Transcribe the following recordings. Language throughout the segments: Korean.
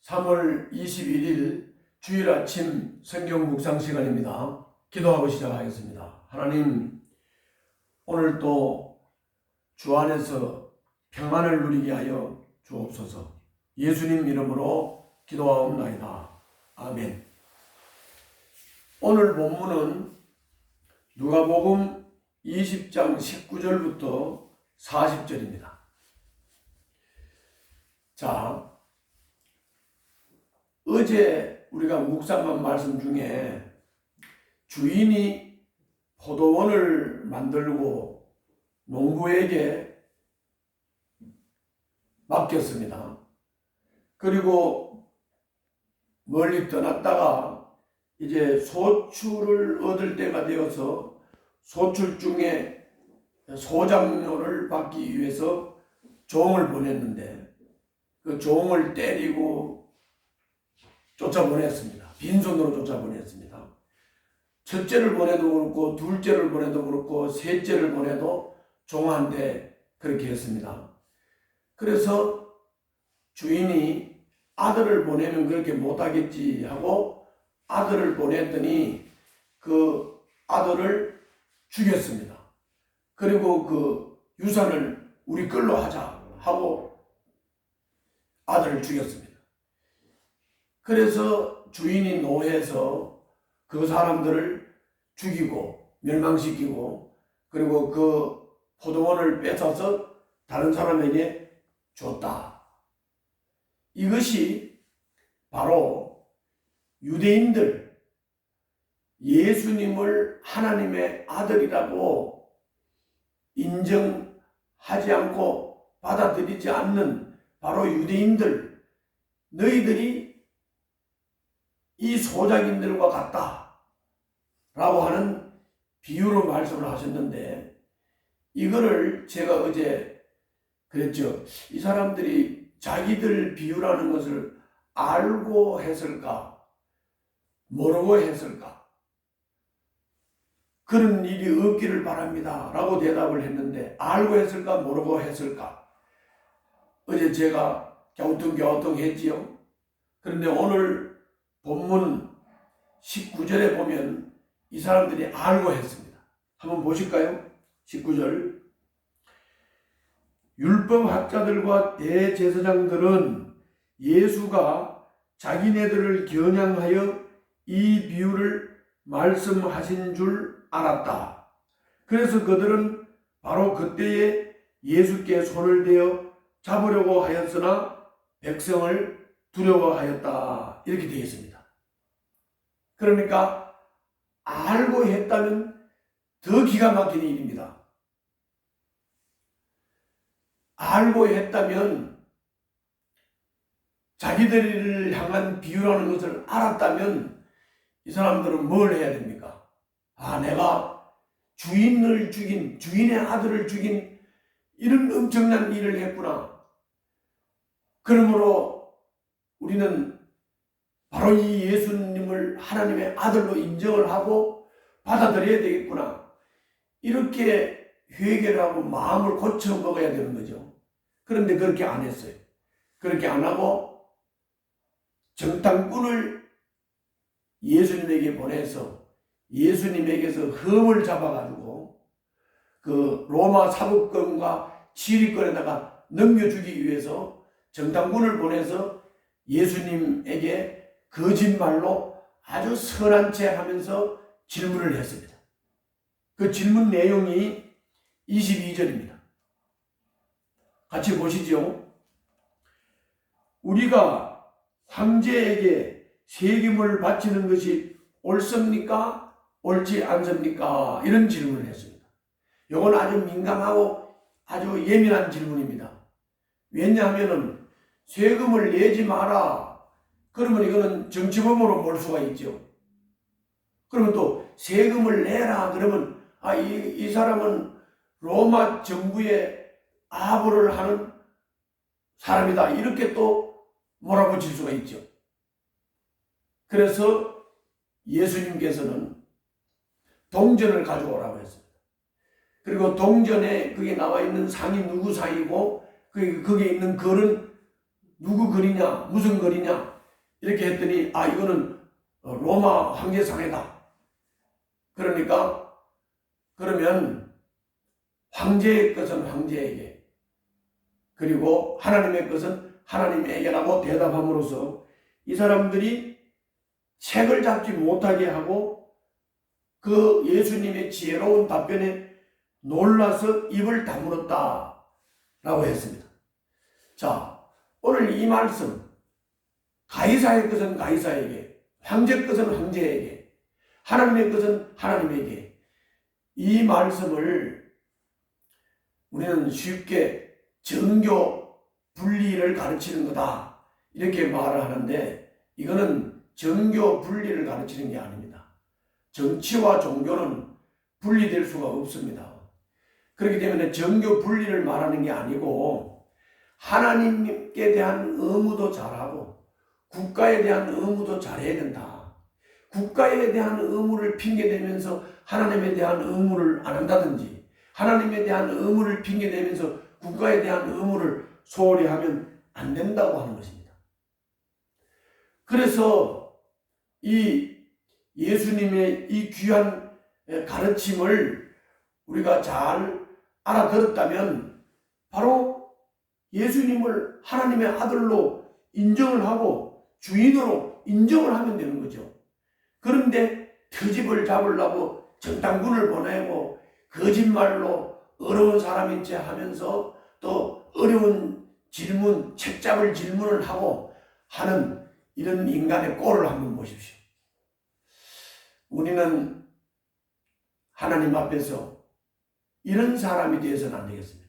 3월 21일 주일 아침 성경 묵상 시간입니다. 기도하고 시작하겠습니다. 하나님, 오늘 또 주 안에서 평안을 누리게 하여 주옵소서. 예수님 이름으로 기도하옵나이다. 아멘. 오늘 본문은 누가복음 20장 19절부터 40절입니다. 자, 어제 우리가 묵상한 말씀 중에 주인이 포도원을 만들고 농부에게 맡겼습니다. 그리고 멀리 떠났다가 이제 소출을 얻을 때가 되어서 소출 중에 소장료를 받기 위해서 종을 보냈는데 그 종을 때리고 쫓아보냈습니다. 빈손으로 쫓아보냈습니다. 첫째를 보내도 그렇고 둘째를 보내도 그렇고 셋째를 보내도 종한테 그렇게 했습니다. 그래서 주인이 아들을 보내면 그렇게 못하겠지 하고 아들을 보냈더니 그 아들을 죽였습니다. 그리고 그 유산을 우리 걸로 하자 하고 아들을 죽였습니다. 그래서 주인이 노해서 그 사람들을 죽이고 멸망시키고 그리고 그 포도원을 뺏어서 다른 사람에게 줬다. 이것이 바로 유대인들 예수님을 하나님의 아들이라고 인정하지 않고 받아들이지 않는 바로 유대인들, 너희들이 이 소작인들과 같다 라고 하는 비유로 말씀을 하셨는데, 이거를 제가 어제 그랬죠. 이 사람들이 자기들 비유라는 것을 알고 했을까 모르고 했을까, 그런 일이 없기를 바랍니다 라고 대답을 했는데, 알고 했을까 모르고 했을까, 어제 제가 갸우뚱갸우뚱 했지요. 그런데 오늘 본문 19절에 보면 이 사람들이 알고 했습니다. 한번 보실까요? 19절. 율법학자들과 대제사장들은 예수가 자기네들을 겨냥하여 이 비유를 말씀하신 줄 알았다. 그래서 그들은 바로 그때에 예수께 손을 대어 잡으려고 하였으나 백성을 두려워하였다. 이렇게 되어 있습니다. 그러니까 알고 했다면 더 기가 막힌 일입니다. 알고 했다면, 자기들을 향한 비유라는 것을 알았다면 이 사람들은 뭘 해야 됩니까? 아, 내가 주인을 죽인, 주인의 아들을 죽인 이런 엄청난 일을 했구나. 그러므로 우리는 바로 이 예수님을 하나님의 아들로 인정을 하고 받아들여야 되겠구나. 이렇게 회개를 하고 마음을 고쳐 먹어야 되는 거죠. 그런데 그렇게 안 했어요. 그렇게 안 하고 정탐꾼을 예수님에게 보내서 예수님에게서 흠을 잡아가지고 그 로마 사법권과 지휘권에다가 넘겨주기 위해서 정탐꾼을 보내서 예수님에게 거짓말로 아주 선한 체 하면서 질문을 했습니다. 그 질문 내용이 22절입니다. 같이 보시죠. 우리가 황제에게 세금을 바치는 것이 옳습니까? 옳지 않습니까? 이런 질문을 했습니다. 이건 아주 민감하고 아주 예민한 질문입니다. 왜냐하면 세금을 내지 마라. 그러면 이거는 정치범으로 몰 수가 있죠. 그러면 또 세금을 내라. 그러면 이 사람은 로마 정부에 아부를 하는 사람이다. 이렇게 또 몰아붙일 수가 있죠. 그래서 예수님께서는 동전을 가져오라고 했습니다. 그리고 동전에 그게 나와 있는 상이 누구 상이고 거기에 있는 글은 누구 글이냐, 무슨 글이냐 이렇게 했더니 이거는 로마 황제상이다. 그러니까 그러면 황제의 것은 황제에게, 그리고 하나님의 것은 하나님에게라고 대답함으로써 이 사람들이 책을 잡지 못하게 하고 그 예수님의 지혜로운 답변에 놀라서 입을 다물었다 라고 했습니다. 자, 오늘 이 말씀, 가이사의 것은 가이사에게, 황제 것은 황제에게, 하나님의 것은 하나님에게, 이 말씀을 우리는 쉽게 정교 분리를 가르치는 거다 이렇게 말을 하는데, 이거는 정교 분리를 가르치는 게 아닙니다. 정치와 종교는 분리될 수가 없습니다. 그렇기 때문에 정교 분리를 말하는 게 아니고 하나님께 대한 의무도 잘하고 국가에 대한 의무도 잘해야 된다. 국가에 대한 의무를 핑계대면서 하나님에 대한 의무를 안 한다든지, 하나님에 대한 의무를 핑계대면서 국가에 대한 의무를 소홀히 하면 안 된다고 하는 것입니다. 그래서 이 예수님의 이 귀한 가르침을 우리가 잘 알아들었다면 바로 예수님을 하나님의 아들로 인정을 하고 주인으로 인정을 하면 되는 거죠. 그런데 트집을 잡으려고 정당군을 보내고 거짓말로 어려운 사람인 체 하면서 또 어려운 질문, 책 잡을 질문을 하고 하는 이런 인간의 꼴을 한번 보십시오. 우리는 하나님 앞에서 이런 사람이 되어서는 안 되겠습니다.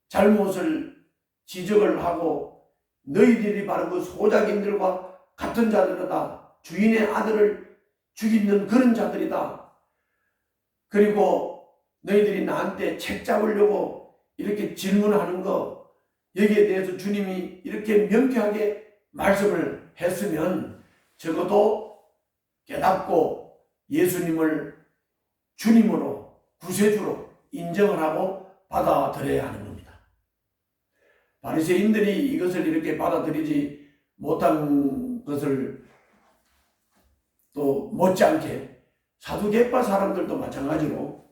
잘못을 지적을 하고 너희들이 바로 그 소작인들과 같은 자들이다. 주인의 아들을 죽이는 그런 자들이다. 그리고 너희들이 나한테 책 잡으려고 이렇게 질문하는 거, 여기에 대해서 주님이 이렇게 명쾌하게 말씀을 했으면 적어도 깨닫고 예수님을 주님으로 구세주로 인정을 하고 받아들여야 하는 겁니다. 바리새인들이 이것을 이렇게 받아들이지 못한 것을 또 못지않게 사두개파 사람들도 마찬가지로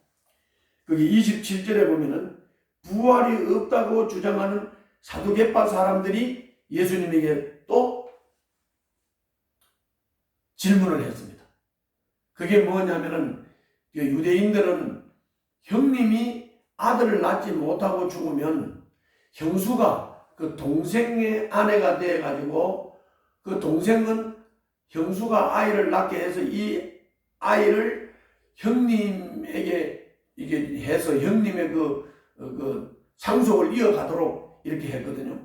거기 27절에 보면은 부활이 없다고 주장하는 사두개파 사람들이 예수님에게 또 질문을 했습니다. 그게 뭐냐면은 유대인들은 형님이 아들을 낳지 못하고 죽으면 형수가 그 동생의 아내가 돼 가지고 그 동생은 형수가 아이를 낳게 해서 이 아이를 형님에게 이게 해서 형님의 그 상속을 이어가도록 이렇게 했거든요.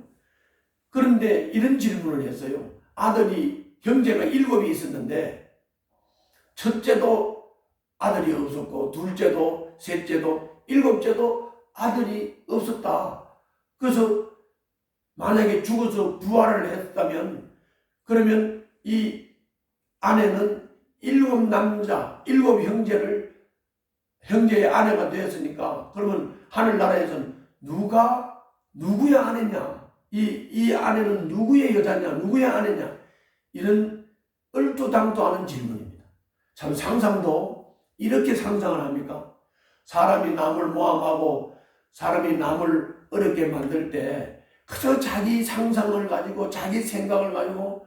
그런데 이런 질문을 했어요. 아들이 형제가 7이 있었는데 첫째도 아들이 없었고 둘째도 셋째도 7째도 아들이 없었다. 그래서 만약에 죽어서 부활을 했다면 그러면 이 아내는 7 남자 7 형제의 아내가 되었으니까 그러면 하늘나라에서는 누구의 아내냐, 이 아내는 누구의 여자냐, 누구의 아내냐, 이런 얼토당토하는 질문입니다. 참 상상도 이렇게 상상을 합니까? 사람이 남을 모함하고 사람이 남을 어렵게 만들 때 그저 자기 상상을 가지고 자기 생각을 가지고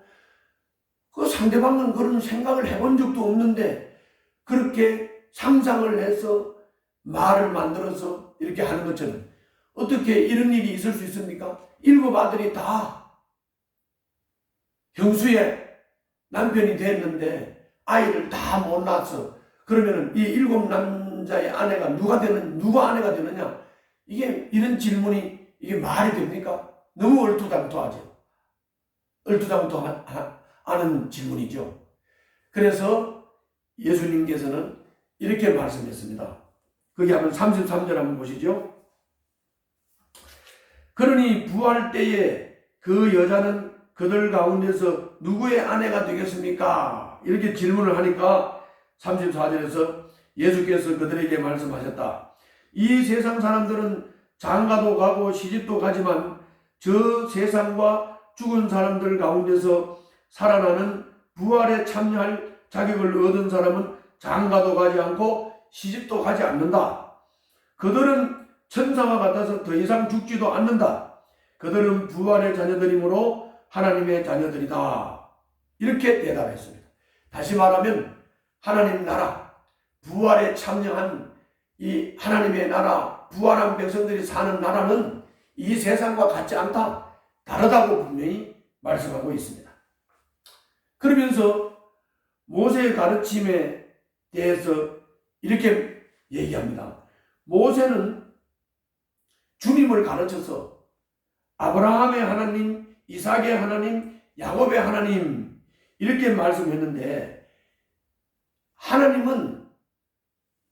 그 상대방은 그런 생각을 해본 적도 없는데 그렇게 상상을 해서 말을 만들어서 이렇게 하는 것처럼 어떻게 이런 일이 있을 수 있습니까? 7 아들이 다 형수의 남편이 됐는데 아이를 다 못 낳았어. 그러면은 이 7 남자의 아내가 누가 아내가 되느냐? 이게 이런 질문이 이게 말이 됩니까? 너무 얼토당토하죠. 얼토당토하는 질문이죠. 그래서 예수님께서는 이렇게 말씀했습니다. 거기 한번 33절 한번 보시죠. 그러니 부활 때에 그 여자는 그들 가운데서 누구의 아내가 되겠습니까? 이렇게 질문을 하니까 34절에서 예수께서 그들에게 말씀하셨다. 이 세상 사람들은 장가도 가고 시집도 가지만 저 세상과 죽은 사람들 가운데서 살아나는 부활에 참여할 자격을 얻은 사람은 장가도 가지 않고 시집도 가지 않는다. 그들은 천사와 같아서 더 이상 죽지도 않는다. 그들은 부활의 자녀들이므로 하나님의 자녀들이다. 이렇게 대답했습니다. 다시 말하면 하나님 나라, 부활에 참여한 이 하나님의 나라, 부활한 백성들이 사는 나라는 이 세상과 같지 않다. 다르다고 분명히 말씀하고 있습니다. 그러면서 모세의 가르침에 대해서 이렇게 얘기합니다. 모세는 주님을 가르쳐서 아브라함의 하나님, 이삭의 하나님, 야곱의 하나님 이렇게 말씀했는데 하나님은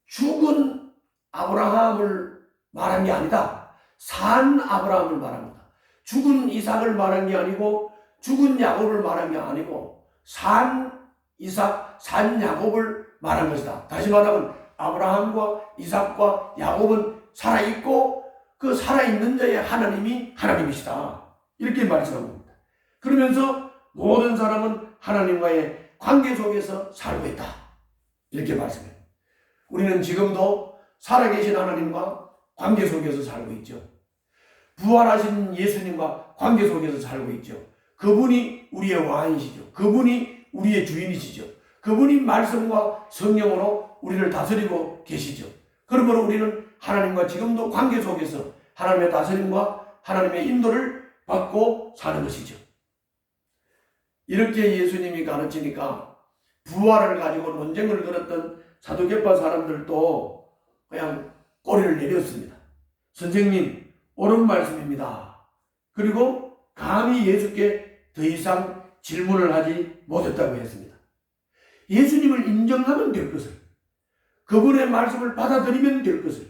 죽은 아브라함을 말한 게 아니다. 산 아브라함을 말합니다. 죽은 이삭을 말한 게 아니고 죽은 야곱을 말한 게 아니고 산 이삭, 산 야곱을 말한 것이다. 다시 말하면 아브라함과 이삭과 야곱은 살아있고 그 살아있는 자의 하나님이 하나님이시다. 이렇게 말씀합니다. 그러면서 모든 사람은 하나님과의 관계 속에서 살고 있다. 이렇게 말씀해요. 우리는 지금도 살아계신 하나님과 관계 속에서 살고 있죠. 부활하신 예수님과 관계 속에서 살고 있죠. 그분이 우리의 왕이시죠. 그분이 우리의 주인이시죠. 그분이 말씀과 성령으로 우리를 다스리고 계시죠. 그러므로 우리는 하나님과 지금도 관계 속에서 하나님의 다스림과 하나님의 인도를 받고 사는 것이죠. 이렇게 예수님이 가르치니까 부활을 가지고 논쟁을 걸었던 사두개파 사람들도 그냥 꼬리를 내렸습니다. 선생님, 옳은 말씀입니다. 그리고 감히 예수께 더 이상 질문을 하지 못했다고 했습니다. 예수님을 인정하면 될 것을, 그분의 말씀을 받아들이면 될 것을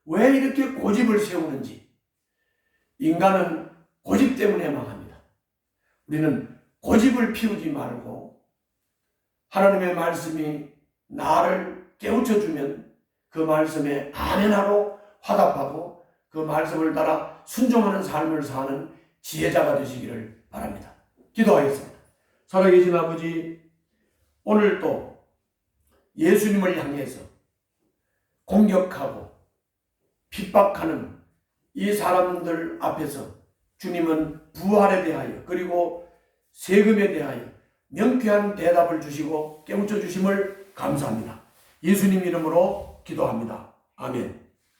왜 이렇게 고집을 세우는지. 인간은 고집 때문에 망합니다. 우리는 고집을 피우지 말고 하나님의 말씀이 나를 깨우쳐주면 그 말씀에 아멘하고 화답하고 그 말씀을 따라 순종하는 삶을 사는 지혜자가 되시기를 바랍니다. 기도하겠습니다. 살아계신 아버지, 오늘 또 예수님을 향해서 공격하고 핍박하는 이 사람들 앞에서 주님은 부활에 대하여 그리고 세금에 대하여 명쾌한 대답을 주시고 깨우쳐 주심을 감사합니다. 예수님 이름으로 기도합니다. 아멘.